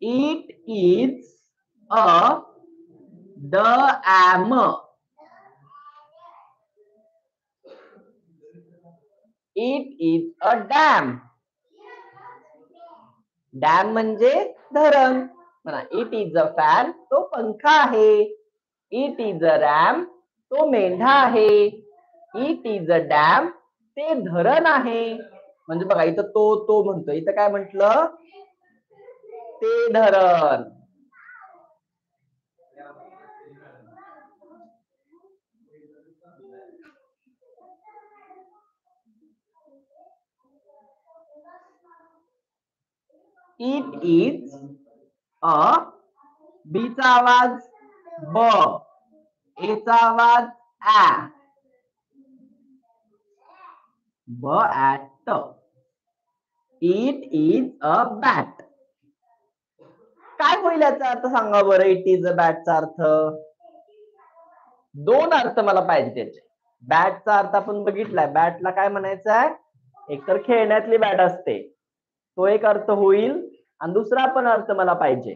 It is a dam. It is a dam. Dam म्हणजे धरण. म्हणा इट इज अ फॅन, तो पंखा आहे. इट इज अ रॅम, तो मेंढा आहे. इट इज अ डॅम, ते धरण आहे. म्हणजे बघा इथं तो म्हणतो, इथं काय म्हटलं, ते धरण. इट इज अ, बीचा आवाज ब, एचा आवाज ऍ, ब at. It is a bat. काय होईल याचा अर्थ सांगा बरं. इट इज अ बॅटचा अर्थ, दोन अर्थ मला पाहिजे त्याचे. बॅटचा अर्थ आपण बघितलाय, बॅटला काय म्हणायचं आहे, एकतर खेळण्यातली बॅट असते, तो एक अर्थ होईल. आणि दुसरा पण अर्थ मला पाहिजे,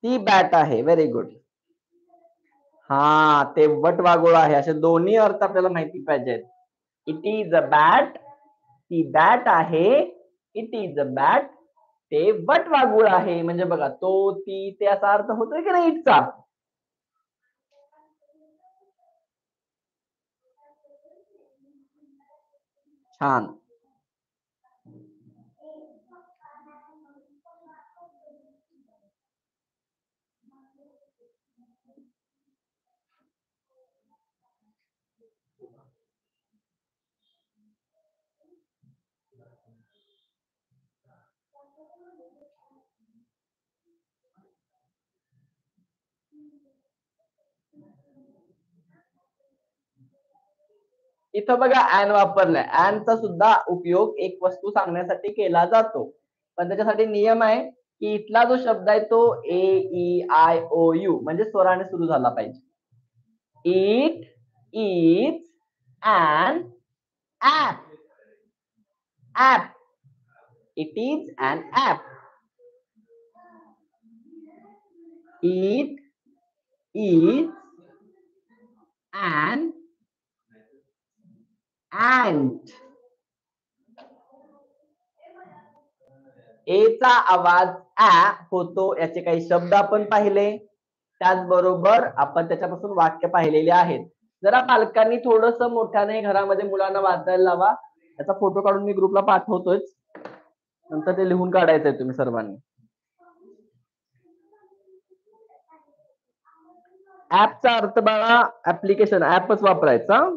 ती बॅट आहे. Very good. हा, ते वटवाघूळ आहे. असे दोन्ही अर्थ आपल्याला माहिती पाहिजेत. इट इज अ बॅट, ती बॅट आहे. इट इज अ बॅट, ते वटवाघूळ आहे. म्हणजे बघा तो, ती, ते असा अर्थ होतोय की नाही इटचा. छान. इथं बघा ऍन वापरलाय. ऍनचा सुद्धा उपयोग एक वस्तू सांगण्यासाठी केला जातो, पण त्याच्यासाठी नियम आहे की इथला जो शब्द आहे तो ए ई आय ओ यू म्हणजे स्वराने सुरू झाला पाहिजे. It is an app. App. It is an app. It is an ant. एचा आवाज आ होतो, याचे काही शब्द आपण पाहिले. त्याचबरोबर आपण त्याच्यापासून वाक्य पाहिलेले आहेत. जरा पालकांनी थोडस मोठ्याने घरामध्ये मुलांना वाचायला लावा. त्याचा फोटो काढून मी ग्रुपला पाठवतोय, नंतर ते लिहून काढायचंय तुम्ही सर्वांनी. ऍपचा अर्थ बाळा ऍप्लिकेशन, ऍपच वापरायचा.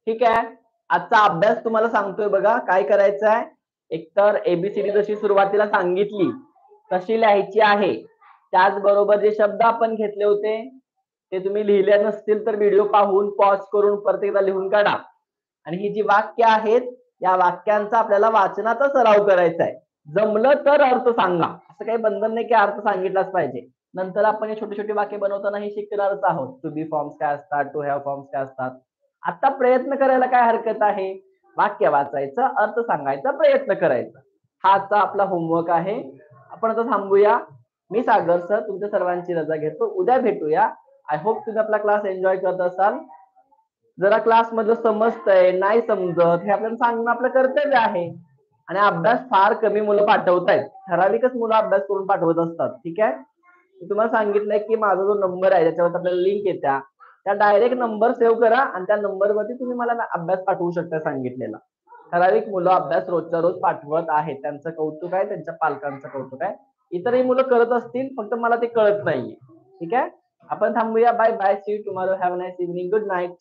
ठीक आहे. आजचा अभ्यास तुम्हाला सांगतोय बघा काय करायचं आहे. एकतर एबीसीडी जशी सुरुवातीला सांगितली तशी लिहायची आहे. त्याचबरोबर जे शब्द आपण घेतले होते ते तुम्ही लिहिले नसतील तर व्हिडिओ पाहून पॉज करून परत एकदा लिहून काढा. आणि ही जी वाक्य आहेत या वाक्यांचा आपल्याला वाचनाचा सराव करायचा आहे. जमलं तर अर्थ सांगा, असं काही बंधन नाही की अर्थ सांगितलाच पाहिजे. नंतर आपण हे छोटी छोटी वाक्य बनवताना हे शिकणारच आहोत. टू बी फॉर्म्स काय असतात, टू हॅव फॉर्म्स काय असतात. आता प्रयत्न करायला काय हरकत आहे, वाक्य वाचायचं, अर्थ सांगायचा प्रयत्न करायचा. हाचा आपला होमवर्क आहे. आपण आता थांबूया. मी सागर सर तुमच्या सर्वांची रजा घेतो. उद्या भेटूया. आय होप तुम्ही आपला क्लास एन्जॉय करत असाल. जरा क्लास मधलं समजतंय नाही समजत हे आपल्याला सांगणं आपलं कर्तव्य आहे. आणि अभ्यास फार कमी मुलं पाठवतायत, ठराविकच मुलं अभ्यास करून पाठवत असतात. ठीक आहे. मी तुम्हाला सांगितलंय की माझा जो नंबर आहे त्याच्यावर आपल्याला लिंक येत्या, त्या डायरेक्ट नंबर सेव्ह करा आणि त्या नंबरवरती तुम्ही मला अभ्यास पाठवू शकता सांगितलेला. ठराविक मुलं अभ्यास रोजच्या रोज पाठवत आहेत, त्यांचं कौतुक आहे, त्यांच्या पालकांचं कौतुक आहे. इतरही मुलं करत असतील, फक्त मला ते कळत नाहीये. ठीक आहे. आपण थांबूया. Bye bye. See you tomorrow. Have a nice evening. Good night.